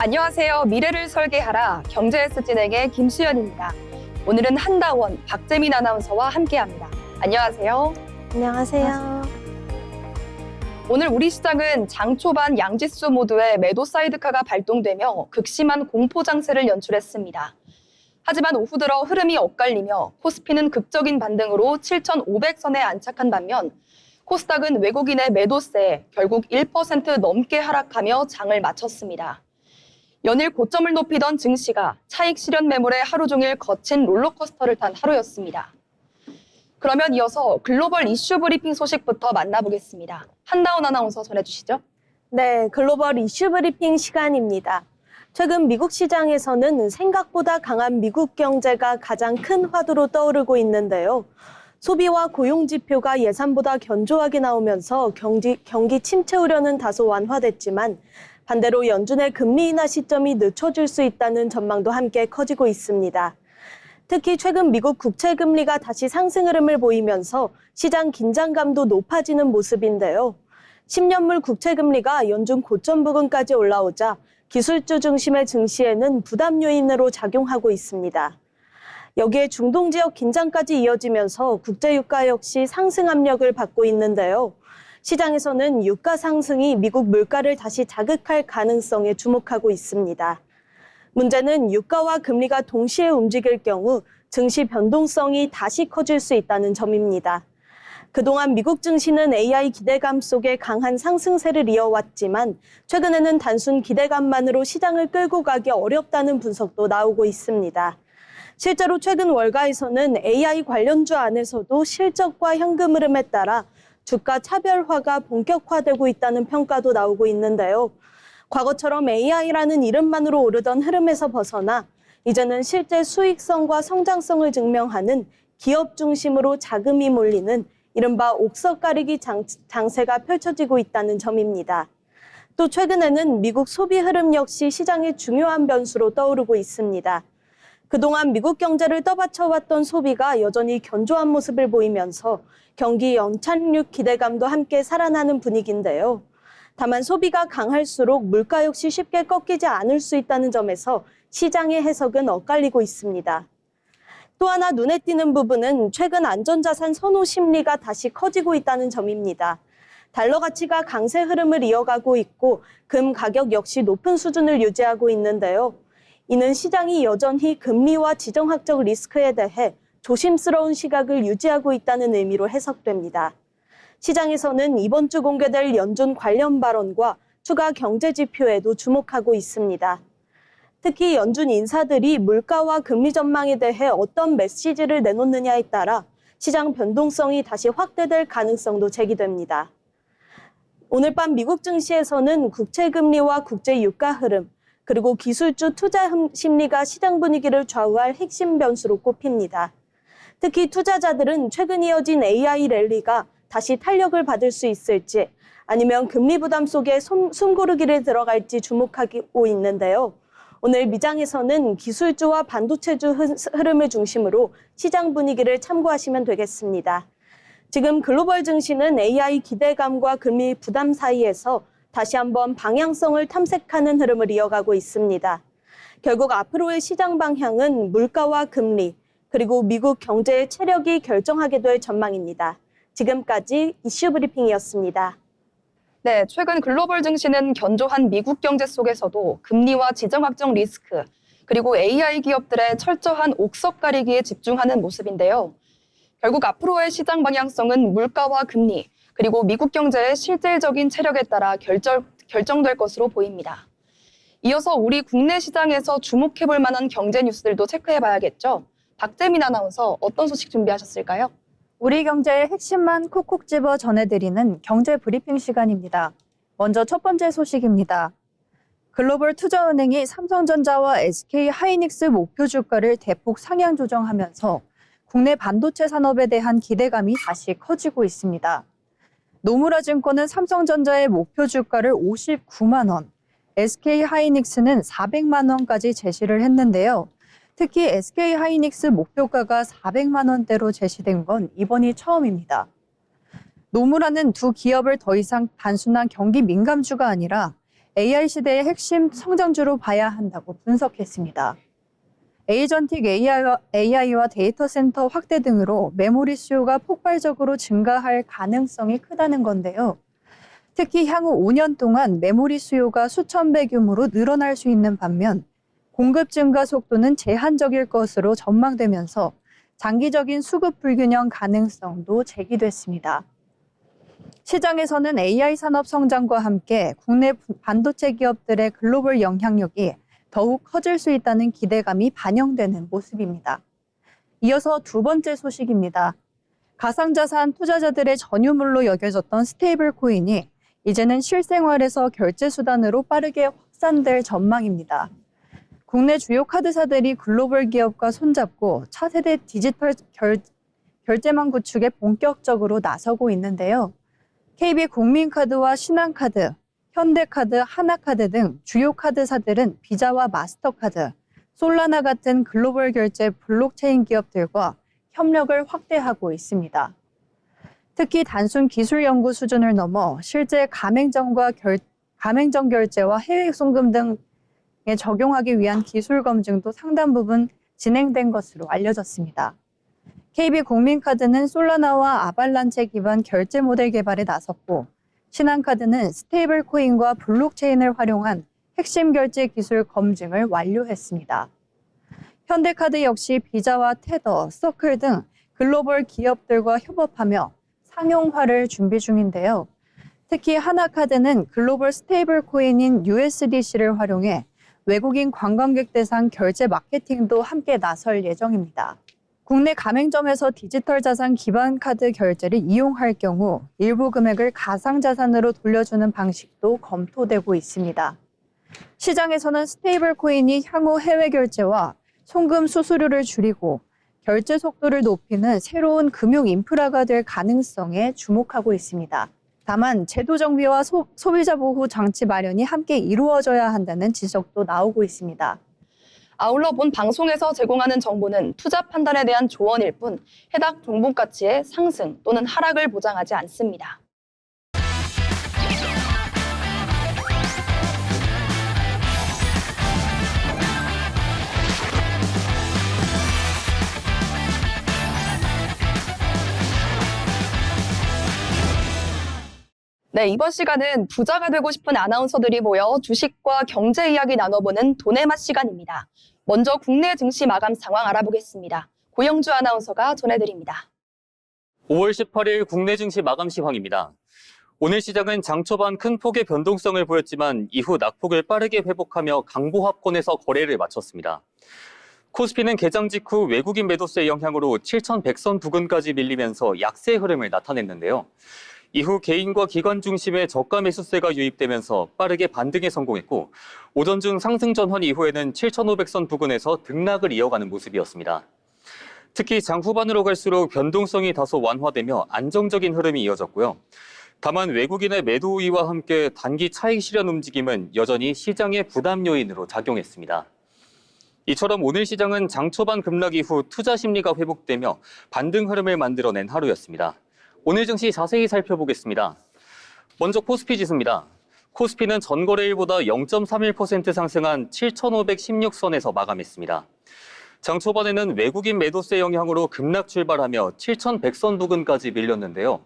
안녕하세요. 미래를 설계하라 경제에스 진행의 김수연입니다. 오늘은 한다원, 박재민 아나운서와 함께합니다. 안녕하세요. 안녕하세요. 오늘 우리 시장은 장 초반 양지수 모두의 매도 사이드카가 발동되며 극심한 공포 장세를 연출했습니다. 하지만 오후 들어 흐름이 엇갈리며 코스피는 극적인 반등으로 7,500선에 안착한 반면 코스닥은 외국인의 매도세에 결국 1% 넘게 하락하며 장을 마쳤습니다. 연일 고점을 높이던 증시가 차익 실현 매물에 하루 종일 거친 롤러코스터를 탄 하루였습니다. 그러면 이어서 글로벌 이슈 브리핑 소식부터 만나보겠습니다. 한다운 아나운서 전해주시죠. 네, 글로벌 이슈 브리핑 시간입니다. 최근 미국 시장에서는 생각보다 강한 미국 경제가 가장 큰 화두로 떠오르고 있는데요. 소비와 고용 지표가 예상보다 견조하게 나오면서 경기 침체 우려는 다소 완화됐지만 반대로 연준의 금리 인하 시점이 늦춰질 수 있다는 전망도 함께 커지고 있습니다. 특히 최근 미국 국채 금리가 다시 상승 흐름을 보이면서 시장 긴장감도 높아지는 모습인데요. 10년물 국채 금리가 연준 고점 부근까지 올라오자 기술주 중심의 증시에는 부담 요인으로 작용하고 있습니다. 여기에 중동 지역 긴장까지 이어지면서 국제 유가 역시 상승 압력을 받고 있는데요. 시장에서는 유가 상승이 미국 물가를 다시 자극할 가능성에 주목하고 있습니다. 문제는 유가와 금리가 동시에 움직일 경우 증시 변동성이 다시 커질 수 있다는 점입니다. 그동안 미국 증시는 AI 기대감 속에 강한 상승세를 이어왔지만 최근에는 단순 기대감만으로 시장을 끌고 가기 어렵다는 분석도 나오고 있습니다. 실제로 최근 월가에서는 AI 관련주 안에서도 실적과 현금 흐름에 따라 주가 차별화가 본격화되고 있다는 평가도 나오고 있는데요. 과거처럼 AI라는 이름만으로 오르던 흐름에서 벗어나 이제는 실제 수익성과 성장성을 증명하는 기업 중심으로 자금이 몰리는 이른바 옥석 가리기 장세가 펼쳐지고 있다는 점입니다. 또 최근에는 미국 소비 흐름 역시 시장의 중요한 변수로 떠오르고 있습니다. 그동안 미국 경제를 떠받쳐왔던 소비가 여전히 견조한 모습을 보이면서 경기 연착륙 기대감도 함께 살아나는 분위기인데요. 다만 소비가 강할수록 물가 역시 쉽게 꺾이지 않을 수 있다는 점에서 시장의 해석은 엇갈리고 있습니다. 또 하나 눈에 띄는 부분은 최근 안전자산 선호 심리가 다시 커지고 있다는 점입니다. 달러 가치가 강세 흐름을 이어가고 있고 금 가격 역시 높은 수준을 유지하고 있는데요. 이는 시장이 여전히 금리와 지정학적 리스크에 대해 조심스러운 시각을 유지하고 있다는 의미로 해석됩니다. 시장에서는 이번 주 공개될 연준 관련 발언과 추가 경제 지표에도 주목하고 있습니다. 특히 연준 인사들이 물가와 금리 전망에 대해 어떤 메시지를 내놓느냐에 따라 시장 변동성이 다시 확대될 가능성도 제기됩니다. 오늘 밤 미국 증시에서는 국채 금리와 국제 유가 흐름, 그리고 기술주 투자 심리가 시장 분위기를 좌우할 핵심 변수로 꼽힙니다. 특히 투자자들은 최근 이어진 AI 랠리가 다시 탄력을 받을 수 있을지 아니면 금리 부담 속에 숨고르기를 들어갈지 주목하고 있는데요. 오늘 미장에서는 기술주와 반도체주 흐름을 중심으로 시장 분위기를 참고하시면 되겠습니다. 지금 글로벌 증시는 AI 기대감과 금리 부담 사이에서 다시 한번 방향성을 탐색하는 흐름을 이어가고 있습니다. 결국 앞으로의 시장 방향은 물가와 금리, 그리고 미국 경제의 체력이 결정하게 될 전망입니다. 지금까지 이슈 브리핑이었습니다. 네, 최근 글로벌 증시는 견조한 미국 경제 속에서도 금리와 지정학적 리스크, 그리고 AI 기업들의 철저한 옥석 가리기에 집중하는 모습인데요. 결국 앞으로의 시장 방향성은 물가와 금리, 그리고 미국 경제의 실질적인 체력에 따라 결정될 것으로 보입니다. 이어서 우리 국내 시장에서 주목해볼 만한 경제 뉴스들도 체크해봐야겠죠. 박재민 아나운서 어떤 소식 준비하셨을까요? 우리 경제의 핵심만 콕콕 집어 전해드리는 경제 브리핑 시간입니다. 먼저 첫 번째 소식입니다. 글로벌 투자은행이 삼성전자와 SK하이닉스 목표 주가를 대폭 상향 조정하면서 국내 반도체 산업에 대한 기대감이 다시 커지고 있습니다. 노무라 증권은 삼성전자의 목표 주가를 59만 원, SK하이닉스는 400만 원까지 제시를 했는데요. 특히 SK하이닉스 목표가가 400만 원대로 제시된 건 이번이 처음입니다. 노무라는 두 기업을 더 이상 단순한 경기 민감주가 아니라 AI 시대의 핵심 성장주로 봐야 한다고 분석했습니다. 에이전틱 AI와 데이터 센터 확대 등으로 메모리 수요가 폭발적으로 증가할 가능성이 크다는 건데요. 특히 향후 5년 동안 메모리 수요가 수천 배 규모로 늘어날 수 있는 반면 공급 증가 속도는 제한적일 것으로 전망되면서 장기적인 수급 불균형 가능성도 제기됐습니다. 시장에서는 AI 산업 성장과 함께 국내 반도체 기업들의 글로벌 영향력이 더욱 커질 수 있다는 기대감이 반영되는 모습입니다. 이어서 두 번째 소식입니다. 가상자산 투자자들의 전유물로 여겨졌던 스테이블 코인이 이제는 실생활에서 결제 수단으로 빠르게 확산될 전망입니다. 국내 주요 카드사들이 글로벌 기업과 손잡고 차세대 디지털 결제망 구축에 본격적으로 나서고 있는데요. KB국민카드와 신한카드, 현대카드, 하나카드 등 주요 카드사들은 비자와 마스터카드, 솔라나 같은 글로벌 결제 블록체인 기업들과 협력을 확대하고 있습니다. 특히 단순 기술 연구 수준을 넘어 실제 가맹점 결제와 해외 송금 등에 적용하기 위한 기술 검증도 상당 부분 진행된 것으로 알려졌습니다. KB국민카드는 솔라나와 아발란체 기반 결제 모델 개발에 나섰고, 신한카드는 스테이블 코인과 블록체인을 활용한 핵심 결제 기술 검증을 완료했습니다. 현대카드 역시 비자와 테더, 서클 등 글로벌 기업들과 협업하며 상용화를 준비 중인데요. 특히 하나카드는 글로벌 스테이블 코인인 USDC를 활용해 외국인 관광객 대상 결제 마케팅도 함께 나설 예정입니다. 국내 가맹점에서 디지털 자산 기반 카드 결제를 이용할 경우 일부 금액을 가상자산으로 돌려주는 방식도 검토되고 있습니다. 시장에서는 스테이블 코인이 향후 해외 결제와 송금 수수료를 줄이고 결제 속도를 높이는 새로운 금융 인프라가 될 가능성에 주목하고 있습니다. 다만 제도 정비와 소비자 보호 장치 마련이 함께 이루어져야 한다는 지적도 나오고 있습니다. 아울러 본 방송에서 제공하는 정보는 투자 판단에 대한 조언일 뿐 해당 종목 가치의 상승 또는 하락을 보장하지 않습니다. 네, 이번 시간은 부자가 되고 싶은 아나운서들이 모여 주식과 경제 이야기 나눠보는 돈의 맛 시간입니다. 먼저 국내 증시 마감 상황 알아보겠습니다. 고영주 아나운서가 전해드립니다. 5월 18일 국내 증시 마감 시황입니다. 오늘 시장은 장 초반 큰 폭의 변동성을 보였지만 이후 낙폭을 빠르게 회복하며 강보합권에서 거래를 마쳤습니다. 코스피는 개장 직후 외국인 매도세의 영향으로 7,100선 부근까지 밀리면서 약세 흐름을 나타냈는데요. 이후 개인과 기관 중심의 저가 매수세가 유입되면서 빠르게 반등에 성공했고, 오전 중 상승 전환 이후에는 7,500선 부근에서 등락을 이어가는 모습이었습니다. 특히 장 후반으로 갈수록 변동성이 다소 완화되며 안정적인 흐름이 이어졌고요. 다만 외국인의 매도 우위와 함께 단기 차익 실현 움직임은 여전히 시장의 부담 요인으로 작용했습니다. 이처럼 오늘 시장은 장 초반 급락 이후 투자 심리가 회복되며 반등 흐름을 만들어낸 하루였습니다. 오늘 증시 자세히 살펴보겠습니다. 먼저 코스피 지수입니다. 코스피는 전거래일보다 0.31% 상승한 7,516선에서 마감했습니다. 장 초반에는 외국인 매도세 영향으로 급락 출발하며 7,100선 부근까지 밀렸는데요.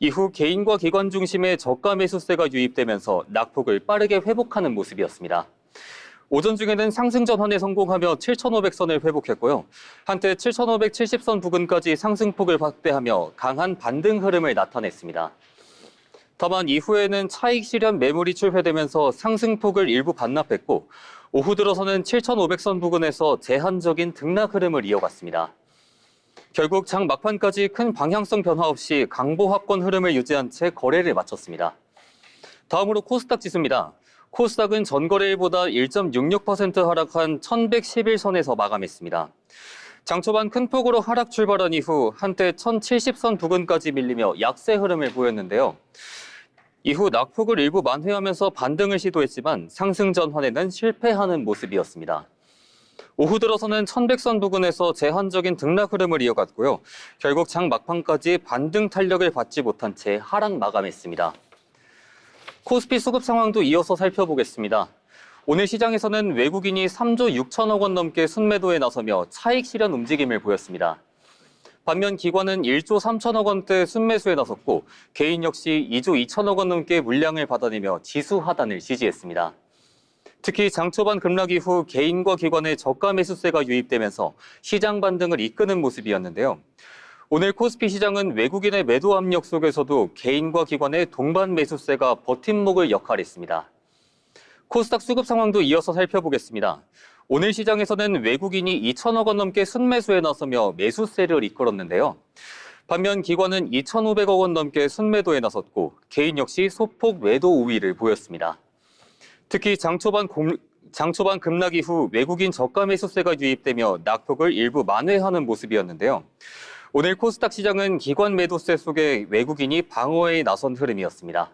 이후 개인과 기관 중심의 저가 매수세가 유입되면서 낙폭을 빠르게 회복하는 모습이었습니다. 오전 중에는 상승 전환에 성공하며 7,500선을 회복했고요. 한때 7,570선 부근까지 상승폭을 확대하며 강한 반등 흐름을 나타냈습니다. 다만 이후에는 차익 실현 매물이 출회되면서 상승폭을 일부 반납했고, 오후 들어서는 7,500선 부근에서 제한적인 등락 흐름을 이어갔습니다. 결국 장 막판까지 큰 방향성 변화 없이 강보합권 흐름을 유지한 채 거래를 마쳤습니다. 다음으로 코스닥 지수입니다. 코스닥은 전거래일보다 1.66% 하락한 1,111선에서 마감했습니다. 장 초반 큰 폭으로 하락 출발한 이후 한때 1,070선 부근까지 밀리며 약세 흐름을 보였는데요. 이후 낙폭을 일부 만회하면서 반등을 시도했지만 상승 전환에는 실패하는 모습이었습니다. 오후 들어서는 1,100선 부근에서 제한적인 등락 흐름을 이어갔고요. 결국 장 막판까지 반등 탄력을 받지 못한 채 하락 마감했습니다. 코스피 수급 상황도 이어서 살펴보겠습니다. 오늘 시장에서는 외국인이 3조 6천억 원 넘게 순매도에 나서며 차익 실현 움직임을 보였습니다. 반면 기관은 1조 3천억 원대 순매수에 나섰고 개인 역시 2조 2천억 원 넘게 물량을 받아내며 지수 하단을 지지했습니다. 특히 장 초반 급락 이후 개인과 기관의 저가 매수세가 유입되면서 시장 반등을 이끄는 모습이었는데요. 오늘 코스피 시장은 외국인의 매도 압력 속에서도 개인과 기관의 동반 매수세가 버팀목을 역할했습니다. 코스닥 수급 상황도 이어서 살펴보겠습니다. 오늘 시장에서는 외국인이 2천억 원 넘게 순매수에 나서며 매수세를 이끌었는데요. 반면 기관은 2,500억 원 넘게 순매도에 나섰고 개인 역시 소폭 매도 우위를 보였습니다. 특히 장 초반 급락 이후 외국인 저가 매수세가 유입되며 낙폭을 일부 만회하는 모습이었는데요. 오늘 코스닥 시장은 기관 매도세 속에 외국인이 방어에 나선 흐름이었습니다.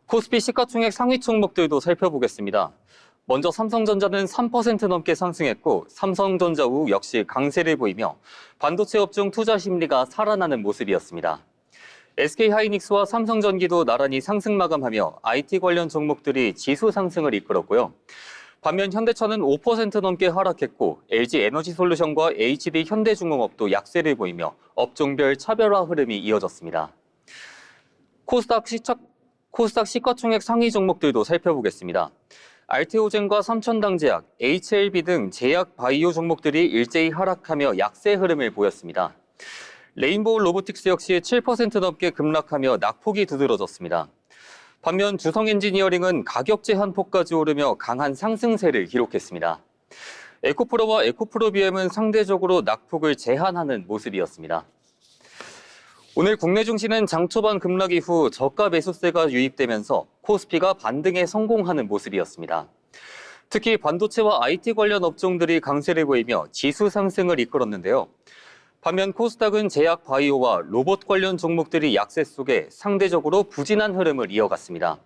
코스피 시가총액 상위 종목들도 살펴보겠습니다. 먼저 삼성전자는 3% 넘게 상승했고 삼성전자 후 역시 강세를 보이며 반도체 업종 투자 심리가 살아나는 모습이었습니다. SK하이닉스와 삼성전기도 나란히 상승 마감하며 IT 관련 종목들이 지수 상승을 이끌었고요. 반면 현대차는 5% 넘게 하락했고 LG에너지솔루션과 HD현대중공업도 약세를 보이며 업종별 차별화 흐름이 이어졌습니다. 코스닥 시가총액 상위 종목들도 살펴보겠습니다. 알테오젠과 삼천당제약, HLB 등 제약 바이오 종목들이 일제히 하락하며 약세 흐름을 보였습니다. 레인보우 로보틱스 역시 7% 넘게 급락하며 낙폭이 두드러졌습니다. 반면 주성엔지니어링은 가격 제한폭까지 오르며 강한 상승세를 기록했습니다. 에코프로와 에코프로비엠은 상대적으로 낙폭을 제한하는 모습이었습니다. 오늘 국내 증시는 장 초반 급락 이후 저가 매수세가 유입되면서 코스피가 반등에 성공하는 모습이었습니다. 특히 반도체와 IT 관련 업종들이 강세를 보이며 지수 상승을 이끌었는데요. 반면 코스닥은 제약 바이오와 로봇 관련 종목들이 약세 속에 상대적으로 부진한 흐름을 이어갔습니다.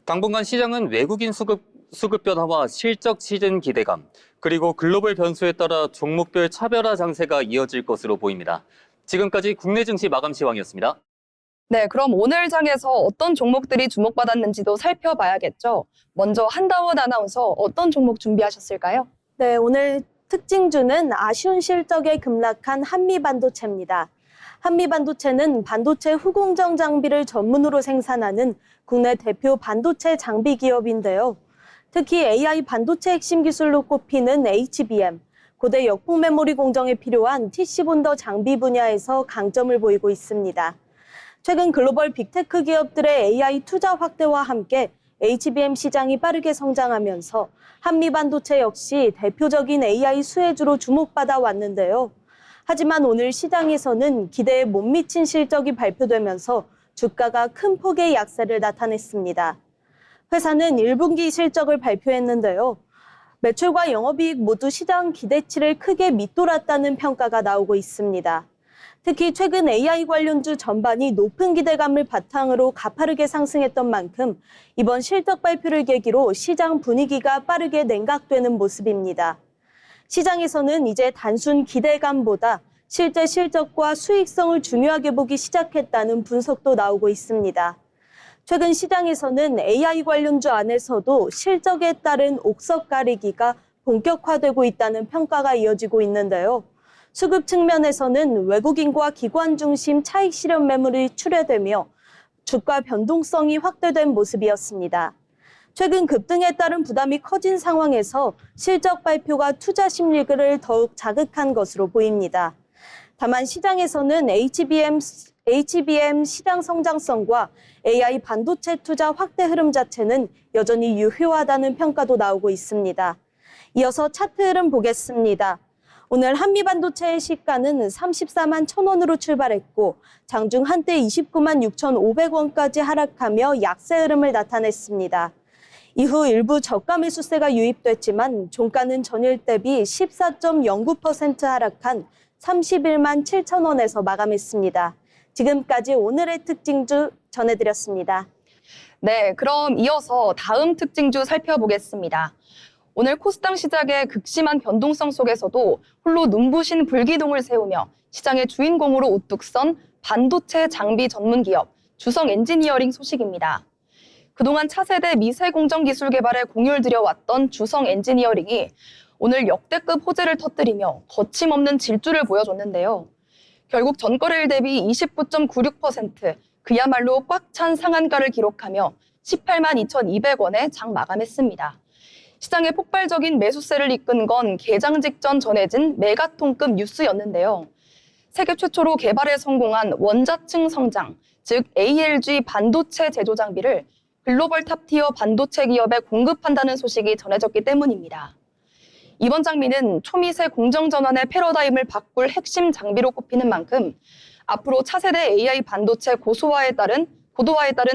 당분간 시장은 외국인 수급 변화와 실적 시즌 기대감, 그리고 글로벌 변수에 따라 종목별 차별화 장세가 이어질 것으로 보입니다. 지금까지 국내 증시 마감 시황이었습니다. 네, 그럼 오늘 장에서 어떤 종목들이 주목받았는지도 살펴봐야겠죠. 먼저 한다원 아나운서 어떤 종목 준비하셨을까요? 네, 오늘 특징주는 아쉬운 실적에 급락한 한미반도체입니다. 한미반도체는 반도체 후공정 장비를 전문으로 생산하는 국내 대표 반도체 장비 기업인데요. 특히 AI 반도체 핵심 기술로 꼽히는 HBM, 고대 역폭 메모리 공정에 필요한 TC본더 장비 분야에서 강점을 보이고 있습니다. 최근 글로벌 빅테크 기업들의 AI 투자 확대와 함께 HBM 시장이 빠르게 성장하면서 한미반도체 역시 대표적인 AI 수혜주로 주목받아 왔는데요. 하지만 오늘 시장에서는 기대에 못 미친 실적이 발표되면서 주가가 큰 폭의 약세를 나타냈습니다. 회사는 1분기 실적을 발표했는데요. 매출과 영업이익 모두 시장 기대치를 크게 밑돌았다는 평가가 나오고 있습니다. 특히 최근 AI 관련주 전반이 높은 기대감을 바탕으로 가파르게 상승했던 만큼 이번 실적 발표를 계기로 시장 분위기가 빠르게 냉각되는 모습입니다. 시장에서는 이제 단순 기대감보다 실제 실적과 수익성을 중요하게 보기 시작했다는 분석도 나오고 있습니다. 최근 시장에서는 AI 관련주 안에서도 실적에 따른 옥석 가리기가 본격화되고 있다는 평가가 이어지고 있는데요. 수급 측면에서는 외국인과 기관 중심 차익 실현 매물이 출회되며 주가 변동성이 확대된 모습이었습니다. 최근 급등에 따른 부담이 커진 상황에서 실적 발표가 투자 심리를 더욱 자극한 것으로 보입니다. 다만 시장에서는 HBM 시장 성장성과 AI 반도체 투자 확대 흐름 자체는 여전히 유효하다는 평가도 나오고 있습니다. 이어서 차트 흐름 보겠습니다. 오늘 한미반도체의 시가는 34만 1,000원으로 출발했고 장중 한때 29만 6,500원까지 하락하며 약세 흐름을 나타냈습니다. 이후 일부 저가 매수세가 유입됐지만 종가는 전일 대비 14.09% 하락한 31만 7,000원에서 마감했습니다. 지금까지 오늘의 특징주 전해드렸습니다. 네, 그럼 이어서 다음 특징주 살펴보겠습니다. 오늘 코스닥 시장의 극심한 변동성 속에서도 홀로 눈부신 불기둥을 세우며 시장의 주인공으로 우뚝 선 반도체 장비 전문 기업 주성 엔지니어링 소식입니다. 그동안 차세대 미세 공정 기술 개발에 공을 들여왔던 주성 엔지니어링이 오늘 역대급 호재를 터뜨리며 거침없는 질주를 보여줬는데요. 결국 전거래일 대비 29.96%, 그야말로 꽉 찬 상한가를 기록하며 18만 2,200원에 장 마감했습니다. 시장의 폭발적인 매수세를 이끈 건 개장 직전 전해진 메가톤급 뉴스였는데요. 세계 최초로 개발에 성공한 원자층 성장, 즉 ALG 반도체 제조 장비를 글로벌 탑티어 반도체 기업에 공급한다는 소식이 전해졌기 때문입니다. 이번 장비는 초미세 공정 전환의 패러다임을 바꿀 핵심 장비로 꼽히는 만큼 앞으로 차세대 AI 반도체 고도화에 따른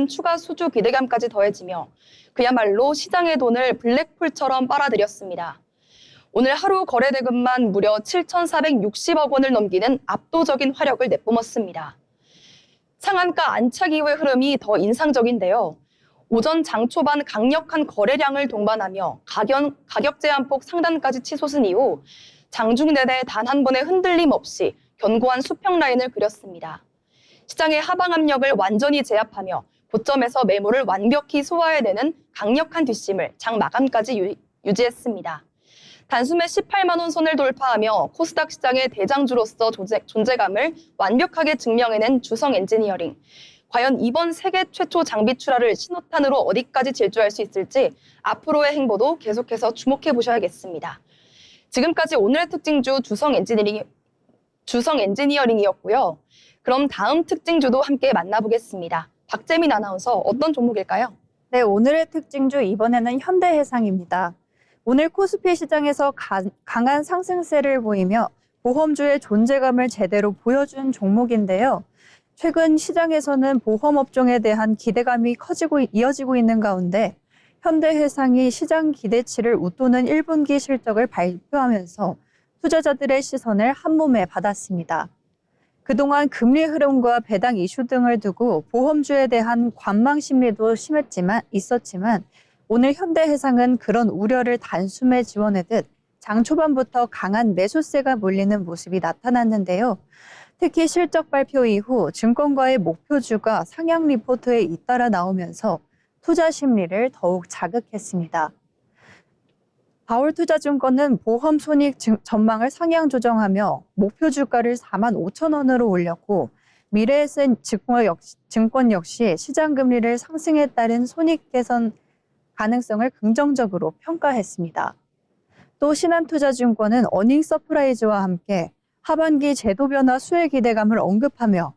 추가 수주 기대감까지 더해지며 그야말로 시장의 돈을 블랙풀처럼 빨아들였습니다. 오늘 하루 거래 대금만 무려 7,460억 원을 넘기는 압도적인 화력을 내뿜었습니다. 상한가 안착 이후의 흐름이 더 인상적인데요. 오전 장 초반 강력한 거래량을 동반하며 가격 제한폭 상단까지 치솟은 이후 장중 내내 단 한 번의 흔들림 없이 견고한 수평 라인을 그렸습니다. 시장의 하방 압력을 완전히 제압하며 고점에서 매물을 완벽히 소화해내는 강력한 뒷심을 장 마감까지 유지했습니다. 단숨에 18만 원 선을 돌파하며 코스닥 시장의 대장주로서 존재감을 완벽하게 증명해낸 주성 엔지니어링. 과연 이번 세계 최초 장비 출하를 신호탄으로 어디까지 질주할 수 있을지 앞으로의 행보도 계속해서 주목해 보셔야겠습니다. 지금까지 오늘의 특징주 주성 엔지니어링이었고요. 그럼 다음 특징주도 함께 만나보겠습니다. 박재민 아나운서, 어떤 종목일까요? 네, 오늘의 특징주 이번에는 현대해상입니다. 오늘 코스피 시장에서 강한 상승세를 보이며 보험주의 존재감을 제대로 보여준 종목인데요. 최근 시장에서는 보험업종에 대한 기대감이 이어지고 있는 가운데 현대해상이 시장 기대치를 웃도는 1분기 실적을 발표하면서 투자자들의 시선을 한몸에 받았습니다. 그동안 금리 흐름과 배당 이슈 등을 두고 보험주에 대한 관망 심리도 있었지만 오늘 현대해상은 그런 우려를 단숨에 지워내듯 장 초반부터 강한 매수세가 몰리는 모습이 나타났는데요. 특히 실적 발표 이후 증권가의 목표주가 상향 리포트에 잇따라 나오면서 투자 심리를 더욱 자극했습니다. 바울투자증권은 보험 손익 전망을 상향 조정하며 목표 주가를 4만 5천 원으로 올렸고 미래에셋 증권 역시 시장 금리를 상승에 따른 손익 개선 가능성을 긍정적으로 평가했습니다. 또 신한투자증권은 어닝 서프라이즈와 함께 하반기 제도 변화 수혜 기대감을 언급하며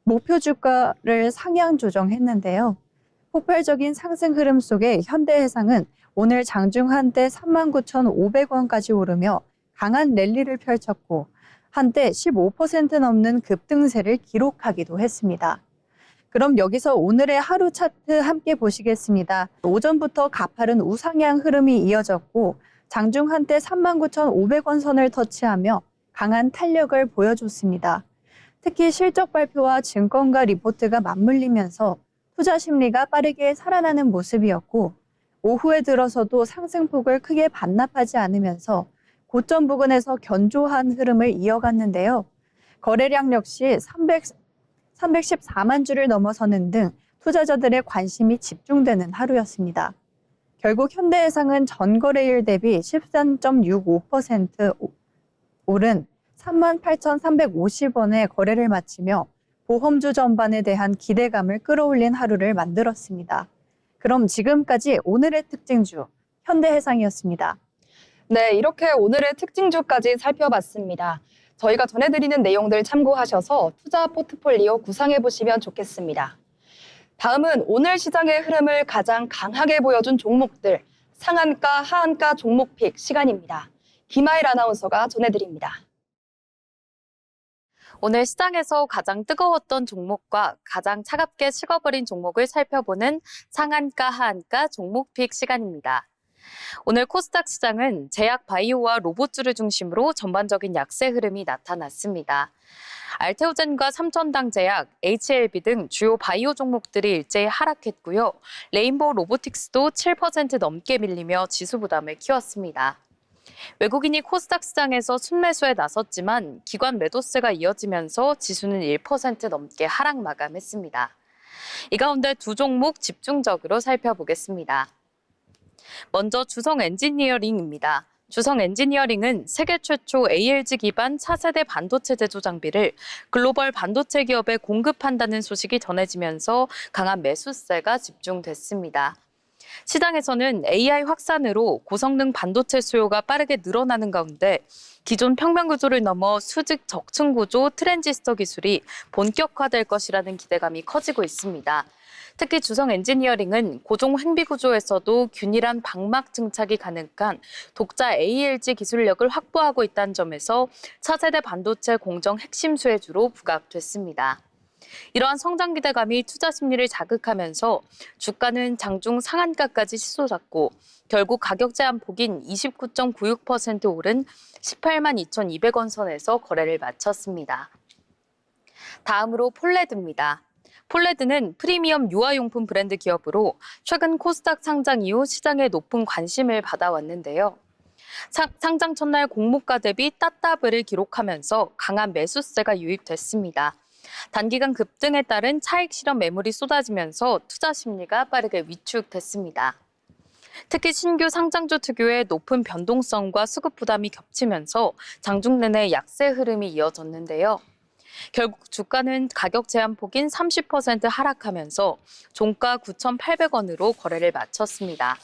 목표 주가를 상향 조정했는데요. 폭발적인 상승 흐름 속에 현대해상은 오늘 장중 한때 39,500원까지 오르며 강한 랠리를 펼쳤고 한때 15% 넘는 급등세를 기록하기도 했습니다. 그럼 여기서 오늘의 하루 차트 함께 보시겠습니다. 오전부터 가파른 우상향 흐름이 이어졌고 장중 한때 39,500원 선을 터치하며 강한 탄력을 보여줬습니다. 특히 실적 발표와 증권가 리포트가 맞물리면서 투자 심리가 빠르게 살아나는 모습이었고 오후에 들어서도 상승폭을 크게 반납하지 않으면서 고점 부근에서 견조한 흐름을 이어갔는데요. 거래량 역시 314만 주를 넘어서는 등 투자자들의 관심이 집중되는 하루였습니다. 결국 현대해상은 전거래일 대비 13.65% 오른 38,350원에 거래를 마치며 보험주 전반에 대한 기대감을 끌어올린 하루를 만들었습니다. 그럼 지금까지 오늘의 특징주 현대해상이었습니다. 네, 이렇게 오늘의 특징주까지 살펴봤습니다. 저희가 전해드리는 내용들 참고하셔서 투자 포트폴리오 구상해 보시면 좋겠습니다. 다음은 오늘 시장의 흐름을 가장 강하게 보여준 종목들, 상한가, 하한가 종목픽 시간입니다. 김하일 아나운서가 전해드립니다. 오늘 시장에서 가장 뜨거웠던 종목과 가장 차갑게 식어버린 종목을 살펴보는 상한가, 하한가 종목픽 시간입니다. 오늘 코스닥 시장은 제약 바이오와 로봇주를 중심으로 전반적인 약세 흐름이 나타났습니다. 알테오젠과 삼천당제약, HLB 등 주요 바이오 종목들이 일제히 하락했고요. 레인보우 로보틱스도 7% 넘게 밀리며 지수 부담을 키웠습니다. 외국인이 코스닥 시장에서 순매수에 나섰지만 기관 매도세가 이어지면서 지수는 1% 넘게 하락 마감했습니다. 이 가운데 두 종목 집중적으로 살펴보겠습니다. 먼저 주성 엔지니어링입니다. 주성 엔지니어링은 세계 최초 ALG 기반 차세대 반도체 제조 장비를 글로벌 반도체 기업에 공급한다는 소식이 전해지면서 강한 매수세가 집중됐습니다. 시장에서는 AI 확산으로 고성능 반도체 수요가 빠르게 늘어나는 가운데 기존 평면 구조를 넘어 수직 적층 구조 트랜지스터 기술이 본격화될 것이라는 기대감이 커지고 있습니다. 특히 주성 엔지니어링은 고종 횡비 구조에서도 균일한 방막 증착이 가능한 독자 ALG 기술력을 확보하고 있다는 점에서 차세대 반도체 공정 핵심 수혜주로 부각됐습니다. 이러한 성장 기대감이 투자 심리를 자극하면서 주가는 장중 상한가까지 치솟았고 결국 가격 제한폭인 29.96% 오른 18만 2,200원 선에서 거래를 마쳤습니다. 다음으로 폴레드입니다. 폴레드는 프리미엄 유아용품 브랜드 기업으로 최근 코스닥 상장 이후 시장에 높은 관심을 받아왔는데요. 상장 첫날 공모가 대비 따따블을 기록하면서 강한 매수세가 유입됐습니다. 단기간 급등에 따른 차익 실현 매물이 쏟아지면서 투자 심리가 빠르게 위축됐습니다. 특히 신규 상장주 특유의 높은 변동성과 수급 부담이 겹치면서 장중 내내 약세 흐름이 이어졌는데요. 결국 주가는 가격 제한폭인 30% 하락하면서 종가 9,800원으로 거래를 마쳤습니다.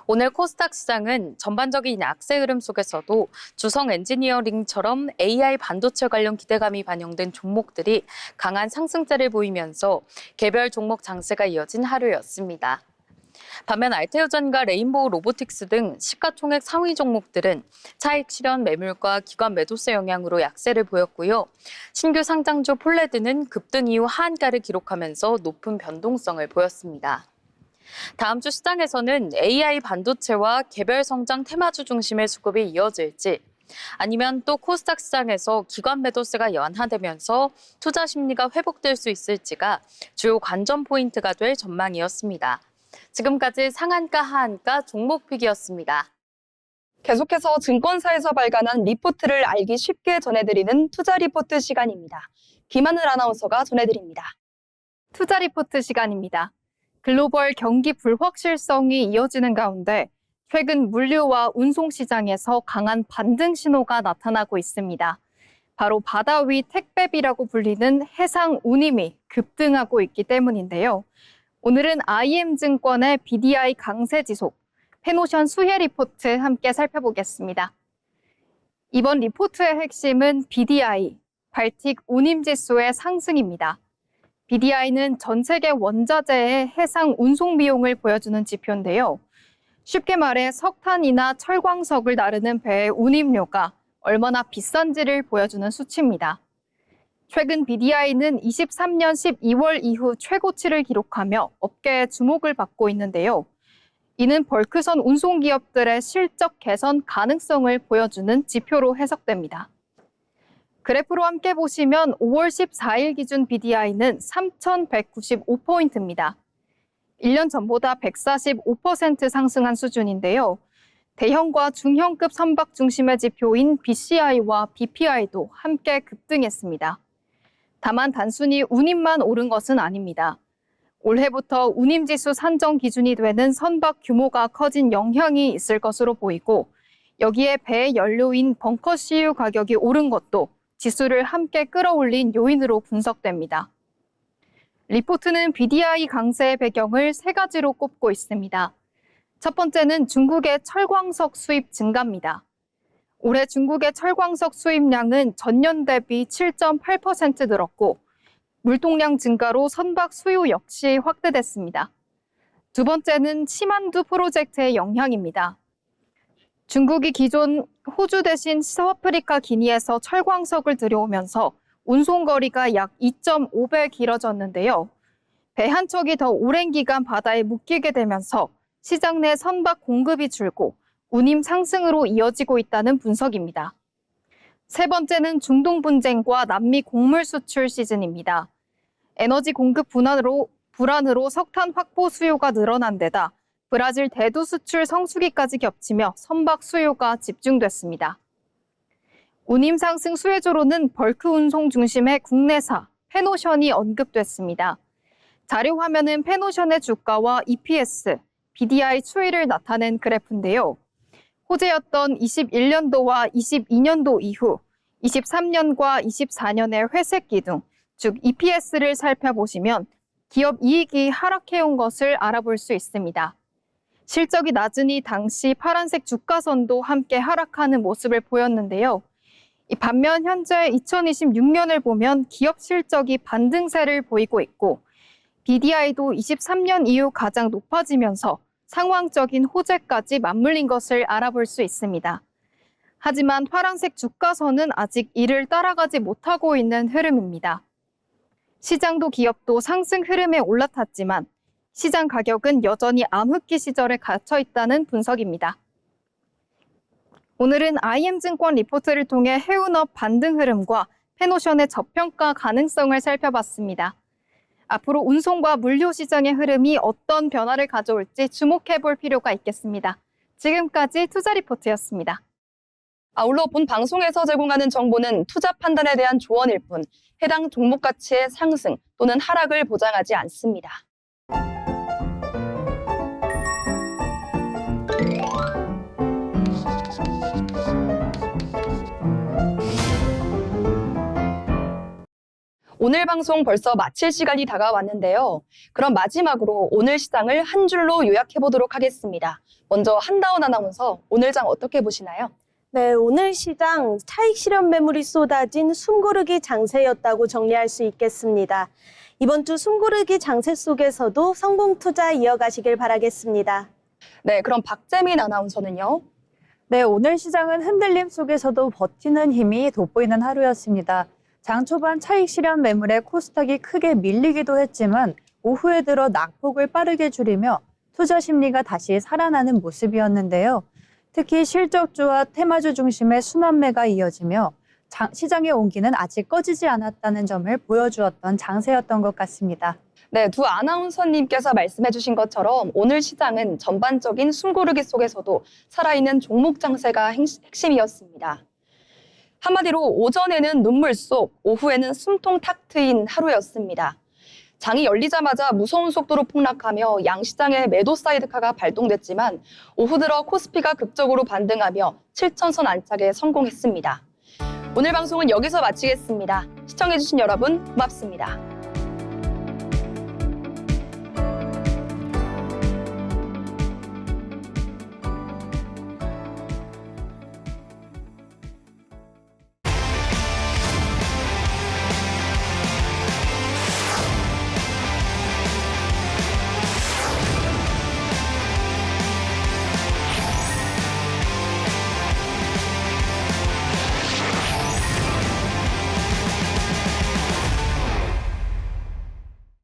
오늘 코스닥 시장은 전반적인 약세 흐름 속에서도 주성 엔지니어링처럼 AI 반도체 관련 기대감이 반영된 종목들이 강한 상승세를 보이면서 개별 종목 장세가 이어진 하루였습니다. 반면 알테오전과 레인보우 로보틱스 등 시가총액 상위 종목들은 차익 실현 매물과 기관 매도세 영향으로 약세를 보였고요. 신규 상장주 폴레드는 급등 이후 하한가를 기록하면서 높은 변동성을 보였습니다. 다음 주 시장에서는 AI 반도체와 개별 성장 테마주 중심의 수급이 이어질지 아니면 또 코스닥 시장에서 기관 매도세가 완화되면서 투자 심리가 회복될 수 있을지가 주요 관전 포인트가 될 전망이었습니다. 지금까지 상한가 하한가 종목픽이었습니다. 계속해서 증권사에서 발간한 리포트를 알기 쉽게 전해드리는 투자 리포트 시간입니다. 김하늘 아나운서가 전해드립니다. 투자 리포트 시간입니다. 글로벌 경기 불확실성이 이어지는 가운데 최근 물류와 운송 시장에서 강한 반등 신호가 나타나고 있습니다. 바로 바다 위 택배비라고 불리는 해상 운임이 급등하고 있기 때문인데요. 오늘은 IM증권의 BDI 강세 지속, 페노션 수혜 리포트 함께 살펴보겠습니다. 이번 리포트의 핵심은 BDI, 발틱 운임지수의 상승입니다. BDI는 전 세계 원자재의 해상 운송 비용을 보여주는 지표인데요. 쉽게 말해 석탄이나 철광석을 나르는 배의 운임료가 얼마나 비싼지를 보여주는 수치입니다. 최근 BDI는 23년 12월 이후 최고치를 기록하며 업계의 주목을 받고 있는데요. 이는 벌크선 운송기업들의 실적 개선 가능성을 보여주는 지표로 해석됩니다. 그래프로 함께 보시면 5월 14일 기준 BDI는 3,195포인트입니다. 1년 전보다 145% 상승한 수준인데요. 대형과 중형급 선박 중심의 지표인 BCI와 BPI도 함께 급등했습니다. 다만 단순히 운임만 오른 것은 아닙니다. 올해부터 운임지수 산정 기준이 되는 선박 규모가 커진 영향이 있을 것으로 보이고 여기에 배 연료인 벙커 CU 가격이 오른 것도 지수를 함께 끌어올린 요인으로 분석됩니다. 리포트는 BDI 강세의 배경을 세 가지로 꼽고 있습니다. 첫 번째는 중국의 철광석 수입 증가입니다. 올해 중국의 철광석 수입량은 전년 대비 7.8% 늘었고 물동량 증가로 선박 수요 역시 확대됐습니다. 두 번째는 치만두 프로젝트의 영향입니다. 중국이 기존 호주 대신 서아프리카 기니에서 철광석을 들여오면서 운송거리가 약 2.5배 길어졌는데요. 배 한 척이 더 오랜 기간 바다에 묵히게 되면서 시장 내 선박 공급이 줄고 운임 상승으로 이어지고 있다는 분석입니다. 세 번째는 중동 분쟁과 남미 곡물 수출 시즌입니다. 에너지 공급 불안으로 석탄 확보 수요가 늘어난 데다 브라질 대두 수출 성수기까지 겹치며 선박 수요가 집중됐습니다. 운임 상승 수혜주로는 벌크 운송 중심의 국내사 페노션이 언급됐습니다. 자료 화면은 페노션의 주가와 EPS, BDI 추이를 나타낸 그래프인데요. 호재였던 21년도와 22년도 이후 23년과 24년의 회색 기둥, 즉 EPS를 살펴보시면 기업 이익이 하락해온 것을 알아볼 수 있습니다. 실적이 낮으니 당시 파란색 주가선도 함께 하락하는 모습을 보였는데요. 반면 현재 2026년을 보면 기업 실적이 반등세를 보이고 있고 BDI도 23년 이후 가장 높아지면서 상황적인 호재까지 맞물린 것을 알아볼 수 있습니다. 하지만 파란색 주가선은 아직 이를 따라가지 못하고 있는 흐름입니다. 시장도 기업도 상승 흐름에 올라탔지만 시장 가격은 여전히 암흑기 시절에 갇혀 있다는 분석입니다. 오늘은 IM증권 리포트를 통해 해운업 반등 흐름과 페노션의 저평가 가능성을 살펴봤습니다. 앞으로 운송과 물류 시장의 흐름이 어떤 변화를 가져올지 주목해 볼 필요가 있겠습니다. 지금까지 투자 리포트였습니다. 아울러 본 방송에서 제공하는 정보는 투자 판단에 대한 조언일 뿐 해당 종목 가치의 상승 또는 하락을 보장하지 않습니다. 오늘 방송 벌써 마칠 시간이 다가왔는데요. 그럼 마지막으로 오늘 시장을 한 줄로 요약해 보도록 하겠습니다. 먼저 한다운 아나운서, 오늘 장 어떻게 보시나요? 네, 오늘 시장 차익 실현 매물이 쏟아진 숨고르기 장세였다고 정리할 수 있겠습니다. 이번 주 숨고르기 장세 속에서도 성공 투자 이어가시길 바라겠습니다. 네, 그럼 박재민 아나운서는요? 네, 오늘 시장은 흔들림 속에서도 버티는 힘이 돋보이는 하루였습니다. 장 초반 차익 실현 매물에 코스닥이 크게 밀리기도 했지만 오후에 들어 낙폭을 빠르게 줄이며 투자 심리가 다시 살아나는 모습이었는데요. 특히 실적주와 테마주 중심의 순환매가 이어지며 시장의 온기는 아직 꺼지지 않았다는 점을 보여주었던 장세였던 것 같습니다. 네, 두 아나운서님께서 말씀해 주신 것처럼 오늘 시장은 전반적인 숨고르기 속에서도 살아있는 종목 장세가 핵심이었습니다. 한마디로 오전에는 눈물 속, 오후에는 숨통 탁 트인 하루였습니다. 장이 열리자마자 무서운 속도로 폭락하며 양시장의 매도 사이드카가 발동됐지만 오후 들어 코스피가 극적으로 반등하며 7천선 안착에 성공했습니다. 오늘 방송은 여기서 마치겠습니다. 시청해주신 여러분 고맙습니다.